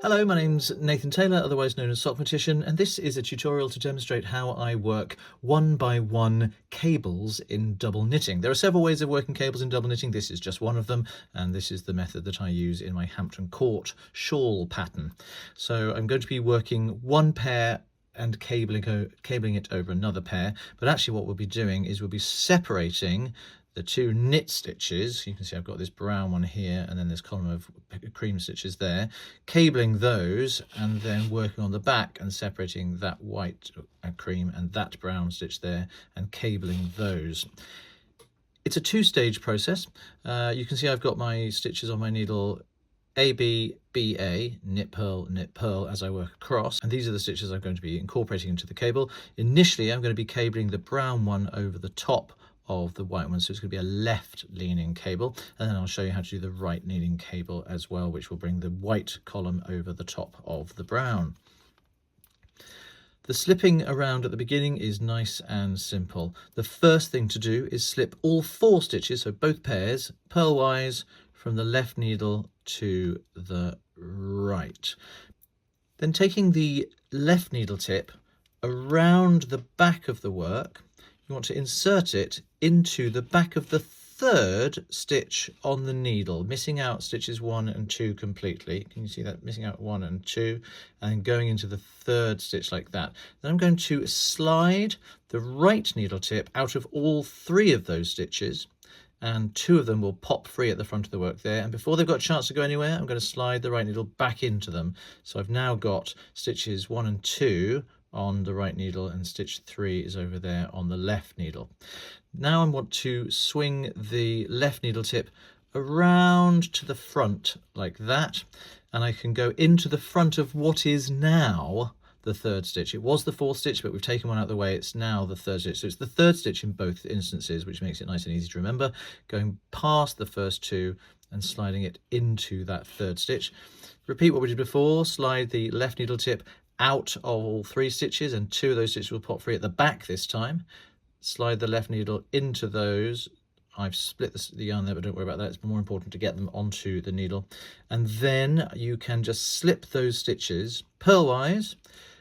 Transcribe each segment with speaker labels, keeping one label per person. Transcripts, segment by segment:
Speaker 1: Hello, my name's Nathan Taylor, otherwise known as Sockmatician, and this is a tutorial to demonstrate how I work one-by-one cables in double knitting. There are several ways of working cables in double knitting. This is just one of them, and this is the method that I use in my Hampton Court shawl pattern. So I'm going to be working one pair and cabling it over another pair, but actually what we'll be doing is we'll be separating the two knit stitches. You can see I've got this brown one here and then this column of cream stitches there, cabling those and then working on the back and separating that white cream and that brown stitch there and cabling those. It's a two-stage process. You can see I've got my stitches on my needle A, B, B, A, knit, purl as I work across, and these are the stitches I'm going to be incorporating into the cable. Initially I'm going to be cabling the brown one over the top of the white one, so it's going to be a left leaning cable, and then I'll show you how to do the right leaning cable as well, which will bring the white column over the top of the brown. The slipping around at the beginning is nice and simple. The first thing to do is slip all 4 stitches, so both pairs, purlwise from the left needle to the right. Then taking the left needle tip around the back of the work, you want to insert it into the back of the 3rd stitch on the needle, missing out stitches 1 and 2 completely. Can you see that? Missing out 1 and 2 and going into the 3rd stitch like that. Then I'm going to slide the right needle tip out of all 3 of those stitches, and 2 of them will pop free at the front of the work there, and before they've got a chance to go anywhere I'm going to slide the right needle back into them. So I've now got stitches 1 and 2 on the right needle and stitch 3 is over there on the left needle. Now I want to swing the left needle tip around to the front like that, and I can go into the front of what is now the 3rd stitch. It was the 4th stitch, but we've taken one out of the way. It's now the 3rd stitch. So it's the 3rd stitch in both instances, which makes it nice and easy to remember. Going past the first 2 and sliding it into that 3rd stitch. Repeat what we did before. Slide the left needle tip out of all 3 stitches, and 2 of those stitches will pop free at the back this time. Slide the left needle into those. I've split the yarn there, but don't worry about that. It's more important to get them onto the needle. And then you can just slip those stitches purlwise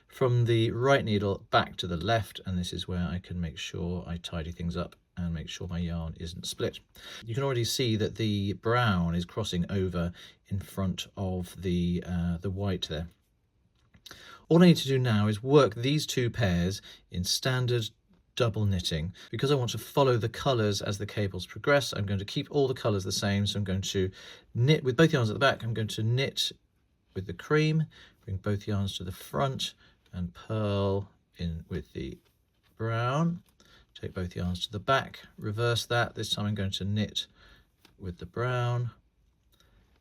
Speaker 1: from the right needle back to the left, and this is where I can make sure I tidy things up and make sure my yarn isn't split. You can already see that the brown is crossing over in front of the white there. All I need to do now is work these 2 pairs in standard double knitting. Because I want to follow the colours as the cables progress, I'm going to keep all the colours the same. So I'm going to knit with both yarns at the back. I'm going to knit with the cream, bring both yarns to the front and purl in with the brown. Take both yarns to the back, reverse that. This time I'm going to knit with the brown,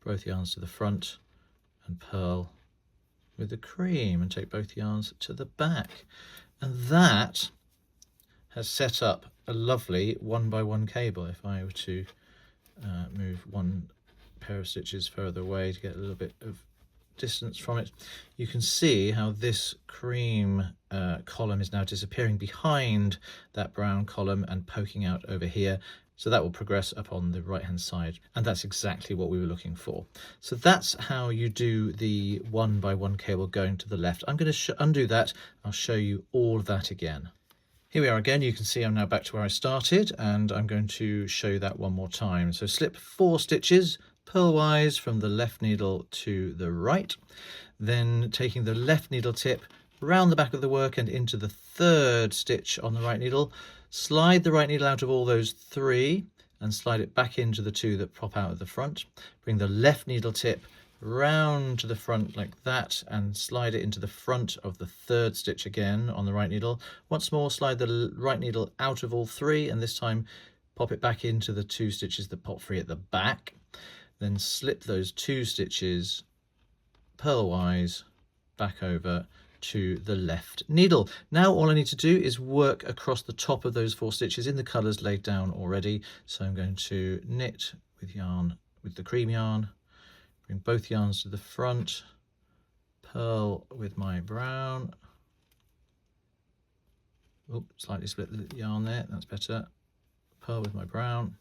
Speaker 1: both yarns to the front and purl with the cream, and take both yarns to the back. And that has set up a lovely one-by-one cable. If I were to move one pair of stitches further away to get a little bit of distance from it, you can see how this cream column is now disappearing behind that brown column and poking out over here. So that will progress up on the right hand side, and that's exactly what we were looking for. So that's how you do the one-by-one cable going to the left. I'm going to undo that. I'll show you all of that again. Here we are again. You can see I'm now back to where I started, and I'm going to show you that one more time. So slip 4 stitches purlwise from the left needle to the right, then taking the left needle tip around the back of the work and into the 3rd stitch on the right needle. Slide the right needle out of all those 3 and slide it back into the 2 that pop out of the front. Bring the left needle tip round to the front like that and slide it into the front of the 3rd stitch again on the right needle. Once more, slide the right needle out of all 3 and this time pop it back into the 2 stitches that pop free at the back. Then slip those 2 stitches purlwise back over to the left needle. Now all I need to do is work across the top of those 4 stitches in the colours laid down already. So I'm going to knit with yarn, with the cream yarn, bring both yarns to the front, purl with my brown. Oh, slightly split the yarn there, that's better. Purl with my brown,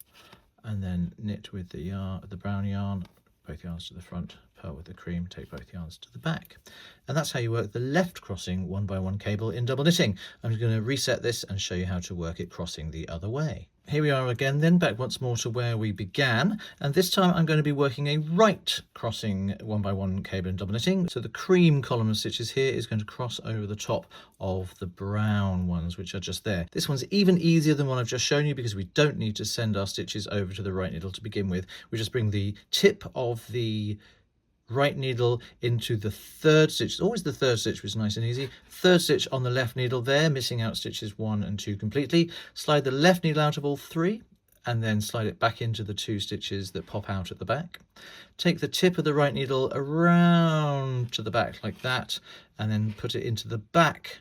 Speaker 1: and then knit with the brown yarn, both yarns to the front, pearl with the cream, take both yarns to the back. And that's how you work the left crossing 1x1 cable in double knitting. I'm just going to reset this and show you how to work it crossing the other way. Here we are again then, back once more to where we began, and this time I'm going to be working a right crossing 1x1 cable in double knitting. So the cream column of stitches here is going to cross over the top of the brown ones, which are just there. This one's even easier than one I've just shown you because we don't need to send our stitches over to the right needle to begin with. We just bring the tip of the right needle into the third stitch. It's always the third stitch, which is nice and easy. Third stitch on the left needle there, missing out stitches 1 and 2 completely. Slide the left needle out of all 3 and then slide it back into the 2 stitches that pop out at the back. Take the tip of the right needle around to the back like that and then put it into the back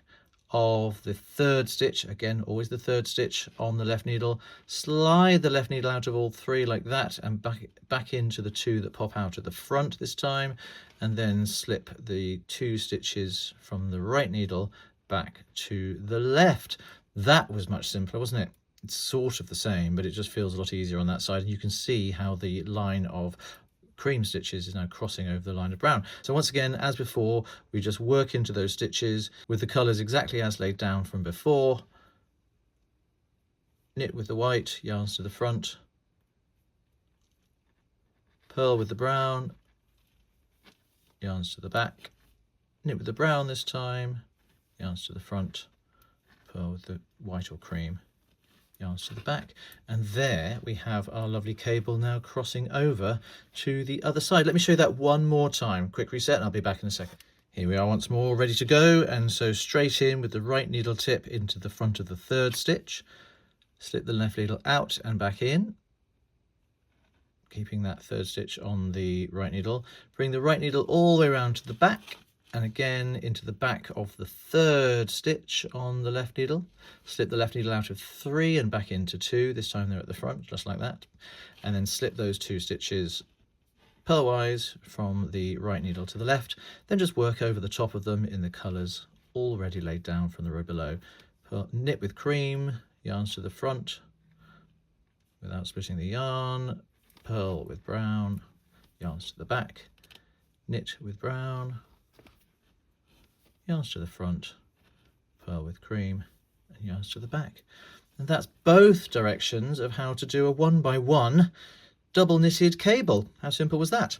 Speaker 1: of the third stitch, again always the third stitch on the left needle. Slide the left needle out of all 3 like that and back into the 2 that pop out at the front this time, and then slip the 2 stitches from the right needle back to the left. That was much simpler, wasn't it? It's sort of the same, but it just feels a lot easier on that side. And you can see how the line of cream stitches is now crossing over the line of brown. So once again, as before, we just work into those stitches with the colours exactly as laid down from before. Knit with the white, yarns to the front, purl with the brown, yarns to the back, knit with the brown this time, yarns to the front, purl with the white or cream, yarns to the back, and there we have our lovely cable now crossing over to the other side. Let me show you that one more time. Quick reset and I'll be back in a second. Here we are once more, ready to go, and so straight in with the right needle tip into the front of the third stitch, slip the left needle out and back in, keeping that third stitch on the right needle. Bring the right needle all the way around to the back and again into the back of the third stitch on the left needle. Slip the left needle out of 3 and back into 2. This time they're at the front, just like that. And then slip those 2 stitches purlwise from the right needle to the left. Then just work over the top of them in the colours already laid down from the row below. Knit with cream, yarns to the front without splitting the yarn. Purl with brown, yarns to the back. Knit with brown, yarns to the front, purl with cream, and yarns to the back. And that's both directions of how to do a 1x1 double knitted cable. How simple was that?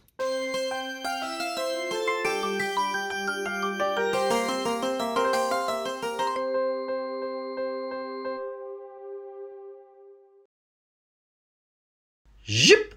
Speaker 1: Zip!